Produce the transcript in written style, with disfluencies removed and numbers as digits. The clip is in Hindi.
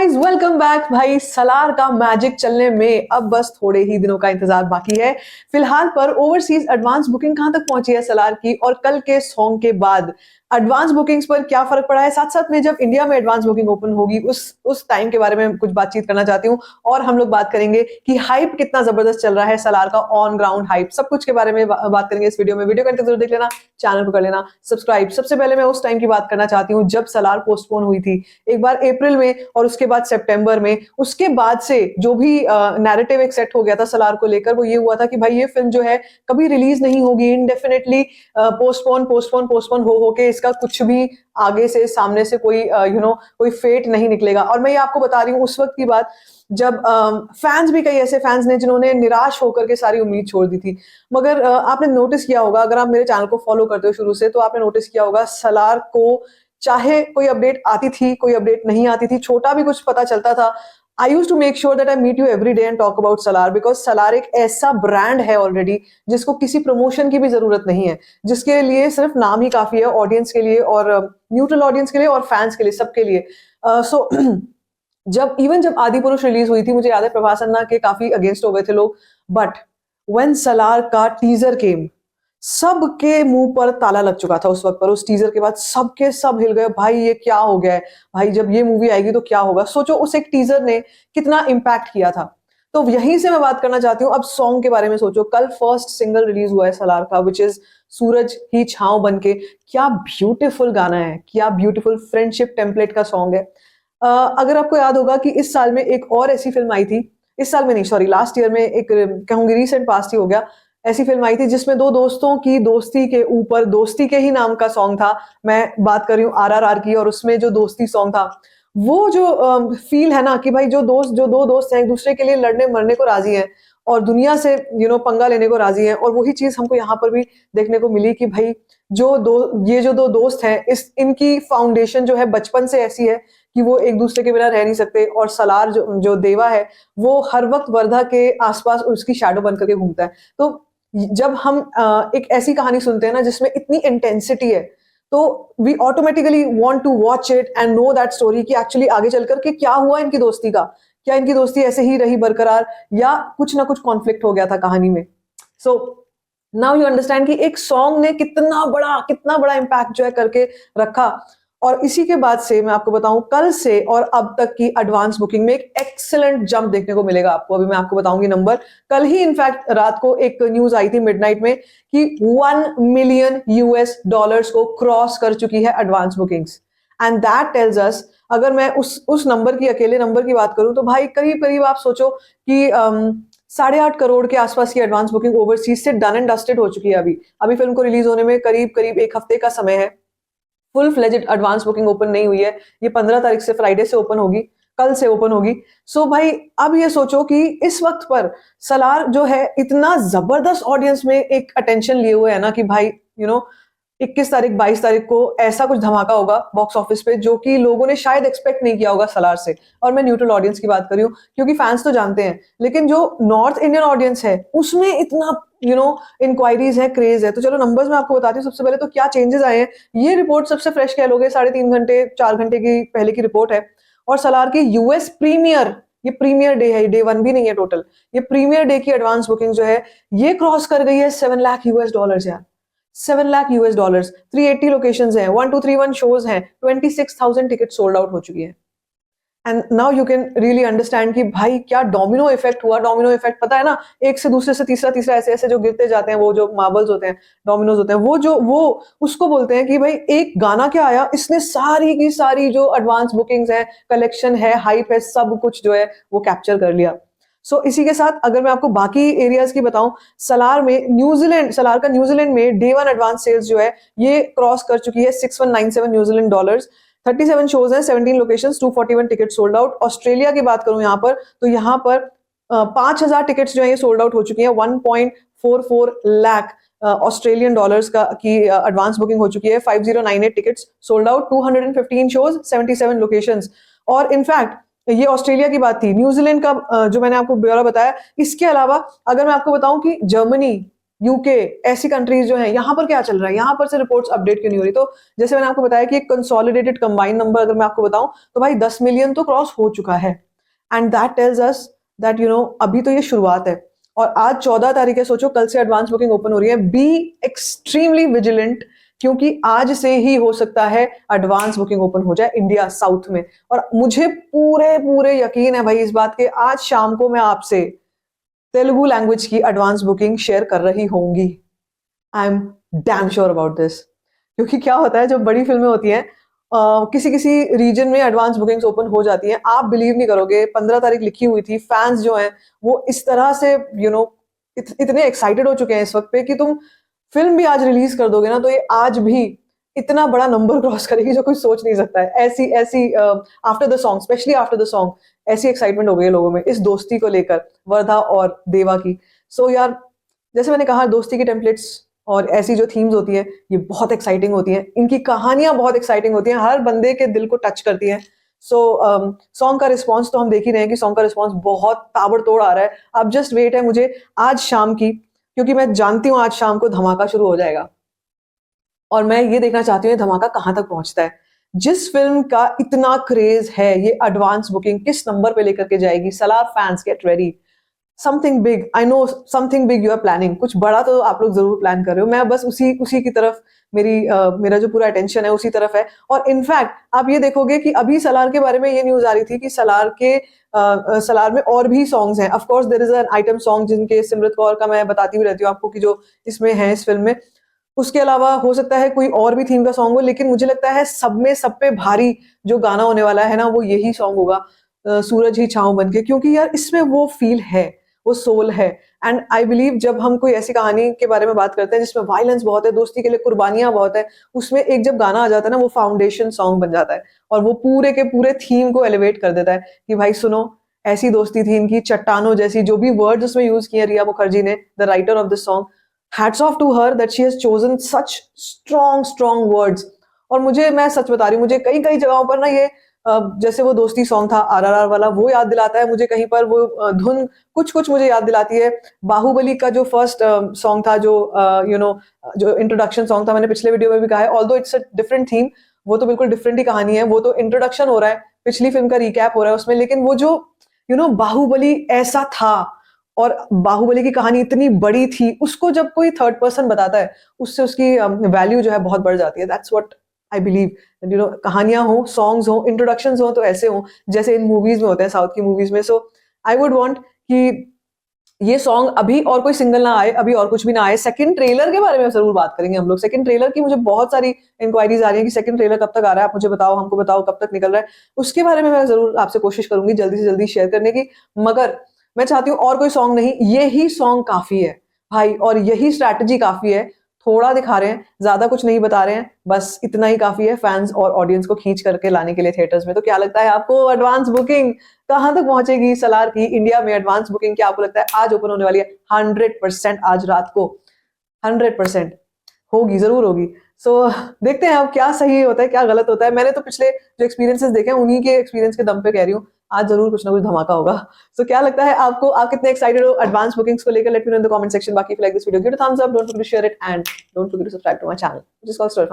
Guys, welcome back. भाई सलार का मैजिक चलने में अब बस थोड़े ही दिनों का इंतजार बाकी है। फिलहाल पर ओवरसीज एडवांस बुकिंग कहां तक पहुंची है सलार की, और कल के सॉन्ग के बाद एडवांस बुकिंग्स पर क्या फर्क पड़ा है, साथ साथ में जब इंडिया में एडवांस बुकिंग ओपन होगी उस टाइम के बारे में कुछ बातचीत करना चाहती हूँ। और हम लोग बात करेंगे कि हाइप कितना जबरदस्त चल रहा है, सलार का ऑन ग्राउंड हाइप, सब कुछ के बारे में बात करेंगे इस वीडियो में। वीडियो को जरूर देख लेना, चैनल को कर लेना सब्सक्राइब। सबसे पहले मैं उस टाइम की बात करना चाहती हूँ जब सलार पोस्टपोन हुई थी, एक बार अप्रैल में और उसके बाद सितंबर में। उसके बाद से जो भी नैरेटिव एक सेट हो गया था सलार को लेकर, वो ये हुआ था कि भाई ये फिल्म जो है कभी रिलीज नहीं होगी, इनडेफिनेटली पोस्टपोन पोस्टपोन पोस्टपोन हो के इसका कुछ भी आगे से सामने से कोई कोई फेट नहीं निकलेगा। और मैं ये आपको बता रही हूँ उस वक्त की बात जब फैंस भी, कई ऐसे फैंस ने जिन्होंने निराश होकर के सारी उम्मीद छोड़ दी थी। मगर आपने नोटिस किया होगा, अगर आप मेरे चैनल को फॉलो करते हो शुरू से, तो आपने नोटिस किया होगा सलार को चाहे कोई अपडेट आती थी, कोई अपडेट नहीं आती थी, छोटा भी कुछ पता चलता था, I used to make sure that I meet you every day and talk about Salaar, because Salaar एक ऐसा ब्रांड है ऑलरेडी जिसको किसी प्रमोशन की भी जरूरत नहीं है, जिसके लिए सिर्फ नाम ही काफी है ऑडियंस के लिए, और न्यूट्रल ऑडियंस के लिए और फैंस के लिए, सबके लिए। सो जब आदि पुरुष रिलीज हुई थी, मुझे याद है प्रभास अन्ना के काफी अगेंस्ट हो गए थे लोग, बट व्हेन सलार का टीजर केम, सबके मुंह पर ताला लग चुका था उस वक्त पर। उस टीजर के बाद सबके सब हिल गए, भाई ये क्या हो गया है, भाई जब ये मूवी आएगी तो क्या होगा। सोचो उस एक टीजर ने कितना इम्पैक्ट किया था। तो यहीं से मैं बात करना चाहती हूँ अब सॉन्ग के बारे में। सोचो कल फर्स्ट सिंगल रिलीज हुआ है सलार का, विच इज सूरज ही छांव बनके। क्या ब्यूटीफुल गाना है, क्या ब्यूटीफुल फ्रेंडशिप टेम्पलेट का सॉन्ग है। अगर आपको याद होगा कि इस साल में एक और ऐसी फिल्म आई थी, इस साल में नहीं सॉरी लास्ट ईयर में, एक कहूंगी रिसेंट पास्ट ही हो गया, ऐसी फिल्म आई थी जिसमें दो दोस्तों की दोस्ती के ऊपर दोस्ती के ही नाम का सॉन्ग था। मैं बात कर रही हूँ आरआरआर की, और उसमें जो दोस्ती सॉन्ग था, वो जो फील है ना कि भाई जो दो दोस्त हैं एक दूसरे के लिए लड़ने मरने को राजी हैं और दुनिया से पंगा लेने को राजी हैं, और वही चीज हमको यहाँ पर भी देखने को मिली कि भाई ये जो दो दोस्त हैं, इनकी फाउंडेशन जो है बचपन से ऐसी है कि वो एक दूसरे के बिना रह नहीं सकते। और सलार जो देवा है, वो हर वक्त वर्धा के आसपास उसकी शैडो बन करके घूमता है। तो जब हम एक ऐसी कहानी सुनते हैं ना जिसमें इतनी इंटेंसिटी है, तो we automatically want to watch it and know that story कि एक्चुअली आगे चलकर के क्या हुआ इनकी दोस्ती का, क्या इनकी दोस्ती ऐसे ही रही बरकरार, या कुछ ना कुछ कॉन्फ्लिक्ट हो गया था कहानी में। सो नाउ यू अंडरस्टैंड कि एक सॉन्ग ने कितना बड़ा इम्पैक्ट जो है करके रखा। और इसी के बाद से मैं आपको बताऊं, कल से और अब तक की एडवांस बुकिंग में एक एक्सीलेंट जंप देखने को मिलेगा आपको। अभी मैं आपको बताऊंगी नंबर। कल ही इनफैक्ट रात को एक न्यूज आई थी मिडनाइट में कि 1 मिलियन यूएस डॉलर्स को क्रॉस कर चुकी है advance bookings. And that tells us, अगर मैं उस नंबर की, अकेले नंबर की बात करूं, तो भाई करीब करीब आप सोचो कि 8.5 करोड़ के आसपास की एडवांस बुकिंग ओवरसीज से डन एंड डस्टेड हो चुकी है। अभी फिल्म को रिलीज होने में करीब करीब एक हफ्ते का समय है। Full fledged advance booking open नहीं हुई है, ये 15 तारीख से, फ्राइडे से ओपन होगी, कल से ओपन होगी। सो भाई अब ये सोचो कि इस वक्त पर सलार जो है इतना जबरदस्त ऑडियंस में एक अटेंशन लिए हुए है ना कि भाई 21 तारीख 22 तारीख को ऐसा कुछ धमाका होगा बॉक्स ऑफिस पे जो कि लोगों ने शायद एक्सपेक्ट नहीं किया होगा सलार से। और मैं न्यूट्रल ऑडियंस की बात कर रही हूँ, क्योंकि फैंस तो जानते हैं, लेकिन जो नॉर्थ इंडियन ऑडियंस है उसमें इतना इंक्वायरीज है, क्रेज है। तो चलो नंबर्स में आपको बताती हूँ। सबसे पहले तो क्या चेंजेस आए हैं, ये रिपोर्ट सबसे फ्रेश कह लोगे, 3.5 घंटे 4 घंटे की पहले की रिपोर्ट है। और सलार की यूएस प्रीमियर, ये प्रीमियर डे है, डे 1 भी नहीं है टोटल, ये प्रीमियर डे की एडवांस बुकिंग जो है ये क्रॉस कर गई है 7 लाख यूएस डॉलर्स यार। 7 लाख यूएस डॉलर्स, 380 लोकेशंस हैं, 1231 शोज हैं, 26,000 टिकट सोल्ड आउट हो चुकी है। And now you can really understand कि भाई क्या डोमिनो इफेक्ट हुआ। डोमिनो इफेक्ट पता है ना, एक से दूसरे से तीसरा, तीसरा ऐसे ऐसे जो गिरते जाते हैं, वो जो मार्बल्स होते हैं, डोमिनोज होते हैं, वो उसको बोलते हैं कि भाई एक गाना क्या आया, इसने सारी की सारी जो एडवांस बुकिंग्स है, कलेक्शन है, हाइप है, सब कुछ जो है वो कैप्चर कर लिया। सो इसी के साथ अगर मैं आपको बाकी एरियाज की बताऊं, सलार का न्यूजीलैंड में डे 1 एडवांस सेल्स जो है ये क्रॉस कर चुकी है 6197 न्यूजीलैंड डॉलर्स। 37 शोज हैं, 17 locations, 241 ticket sold out. Australia की बात करूं यहाँ पर, तो यहाँ पर 5,000 टिकट्स जो है ये सोल्ड आउट हो चुकी हैं। 1.44 लाख ऑस्ट्रेलियन डॉलर्स की एडवांस बुकिंग हो चुकी है। 5098 tickets sold out, 215 shows, 77 locations. और इनफैक्ट ये ऑस्ट्रेलिया की बात थी। न्यूजीलैंड का जो मैंने आपको ब्यौरा बताया, इसके अलावा अगर मैं आपको बताऊं कि यूके, ऐसी कंट्रीज जो हैं, यहाँ पर क्या चल रहा है, यहाँ पर से रिपोर्ट्स अपडेट क्यों नहीं हो रही? तो जैसे मैंने आपको बताया कि एक कंसोलिडेटेड कंबाइंड नंबर अगर मैं आपको बताऊं तो भाई 10 मिलियन तो क्रॉस हो चुका है। And that tells us that अभी तो ये शुरुआत है। और आज 14 तारीख है, सोचो कल से एडवांस बुकिंग ओपन हो रही है। बी एक्सट्रीमली विजिलेंट, क्योंकि आज से ही हो सकता है एडवांस बुकिंग ओपन हो जाए इंडिया साउथ में। और मुझे पूरे पूरे यकीन है भाई इस बात के, आज शाम को मैं आपसे तेलुगु लैंग्वेज की एडवांस बुकिंग शेयर कर रही होंगी। I am damn sure about this. क्योंकि क्या होता है जब बड़ी फिल्में होती हैं, किसी किसी रीजन में एडवांस बुकिंग्स ओपन हो जाती हैं, आप बिलीव नहीं करोगे 15 तारीख लिखी हुई थी, फैंस जो हैं वो इस तरह से इतने एक्साइटेड हो चुके हैं इस वक्त पे कि तुम फिल्म भी आज रिलीज कर दोगे ना तो ये आज भी इतना बड़ा नंबर क्रॉस करेगी जो कोई सोच नहीं सकता है। ऐसी ऐसी after the song, specially after the song, ऐसी एक्साइटमेंट हो गई है लोगों में इस दोस्ती को लेकर, वर्धा और देवा की। सो यार, जैसे मैंने कहा, दोस्ती की टेम्पलेट्स और ऐसी जो थीम्स होती हैं ये बहुत एक्साइटिंग होती हैं, इनकी कहानियां बहुत एक्साइटिंग होती हैं, हर बंदे के दिल को टच करती हैं। सो सॉन्ग का रिस्पांस तो हम देख ही रहे हैं कि सॉन्ग का रिस्पांस बहुत ताबड़तोड़ आ रहा है। अब जस्ट वेट है मुझे आज शाम की, क्योंकि मैं जानती हूँ आज शाम को धमाका शुरू हो जाएगा और मैं ये देखना चाहती हूँ धमाका कहाँ तक पहुंचता है। जिस फिल्म का इतना क्रेज है, ये एडवांस बुकिंग किस नंबर पे लेकर के जाएगी। Salaar fans get ready, something big, I know something big you are planning. कुछ बड़ा तो आप लोग जरूर प्लान कर रहे हो, मैं बस उसी उसी की तरफ मेरा जो पूरा अटेंशन है उसी तरफ है। और इनफैक्ट आप ये देखोगे कि अभी सलार के बारे में ये न्यूज आ रही थी कि सलार में और भी सॉन्ग्स हैं। Of course there is an item song जिनके सिमरत कौर का मैं बताती हुई रहती हूँ आपको कि जो इसमें है इस फिल्म में। उसके अलावा हो सकता है कोई और भी थीम का सॉन्ग हो, लेकिन मुझे लगता है सब पे भारी जो गाना होने वाला है ना वो यही सॉन्ग होगा, सूरज ही छांव बनके। क्योंकि यार इसमें वो फील है, वो सोल है। एंड आई बिलीव जब हम कोई ऐसी कहानी के बारे में बात करते हैं जिसमें वायलेंस बहुत है, दोस्ती के लिए कुर्बानियां बहुत है, उसमें एक जब गाना आ जाता है ना वो फाउंडेशन सॉन्ग बन जाता है और वो पूरे के पूरे थीम को एलिवेट कर देता है कि भाई सुनो, ऐसी दोस्ती थी इनकी, चट्टानों जैसी। जो भी वर्ड्स उसमें यूज किए रिया मुखर्जी ने, the writer of this song, hats off to her that she has chosen such strong words. और मैं सच बता रही हूँ, मुझे कई कई जगहों पर ना ये जैसे वो दोस्ती सॉन्ग था RRR वाला, वो याद दिलाता है मुझे। कहीं पर वो धुन कुछ कुछ मुझे याद दिलाती है बाहुबली का जो फर्स्ट सॉन्ग था, जो इंट्रोडक्शन सॉन्ग था। मैंने पिछले वीडियो में भी कहा है, although it's a different theme, वो तो बिल्कुल डिफरेंट ही कहानी है। वो तो इंट्रोडक्शन हो रहा है, पिछली फिल्म का रिकैप हो रहा है उसमें, लेकिन वो जो बाहुबली ऐसा था और बाहुबली की कहानी इतनी बड़ी थी, उसको जब कोई थर्ड पर्सन बताता है उससे उसकी वैल्यू जो है बहुत बढ़ जाती है। That's what I believe. कहानियां हो, सॉन्ग्स हो, इंट्रोडक्शंस हो तो ऐसे हो जैसे इन मूवीज में होते हैं, साउथ की मूवीज में। सो आई वुड वांट कि ये सॉन्ग अभी और कोई सिंगल ना आए, अभी और कुछ भी ना आए। सेकंड ट्रेलर के बारे में जरूर बात करेंगे हम लोग। सेकंड ट्रेलर की मुझे बहुत सारी इंक्वायरीज आ रही है कि सेकंड ट्रेलर कब तक आ रहा है, आप मुझे बताओ, हमको बताओ कब तक निकल रहा है। उसके बारे में मैं जरूर आपसे कोशिश करूंगी जल्दी से जल्दी शेयर करने की। मगर मैं चाहती हूँ और कोई सॉन्ग नहीं, यही सॉन्ग काफी है भाई, और यही स्ट्रैटेजी काफी है। थोड़ा दिखा रहे हैं, ज्यादा कुछ नहीं बता रहे हैं, बस इतना ही काफी है फैंस और ऑडियंस को खींच करके लाने के लिए थिएटर्स में। तो क्या लगता है आपको, एडवांस बुकिंग कहां तक पहुंचेगी सलार की इंडिया में? एडवांस बुकिंग क्या आपको लगता है आज ओपन होने वाली है? 100% आज रात को 100% होगी, जरूर होगी। सो देखते हैं अब क्या सही होता है क्या गलत होता है। मैंने तो पिछले जो एक्सपीरियंसेस देखे हैं उन्हीं के एक्सपीरियंस के दम पे कह रही हूँ, आज जरूर कुछ ना कुछ धमाका होगा। सो क्या लगता है आपको, आप कितने एक्साइटेड हो एडवांस बुकिंग्स को लेकर? Let me know in the comment section. बाकी if you like this video, give it a thumbs up, don't forget to share it and don't forget to subscribe to my channel, which is called Story finder.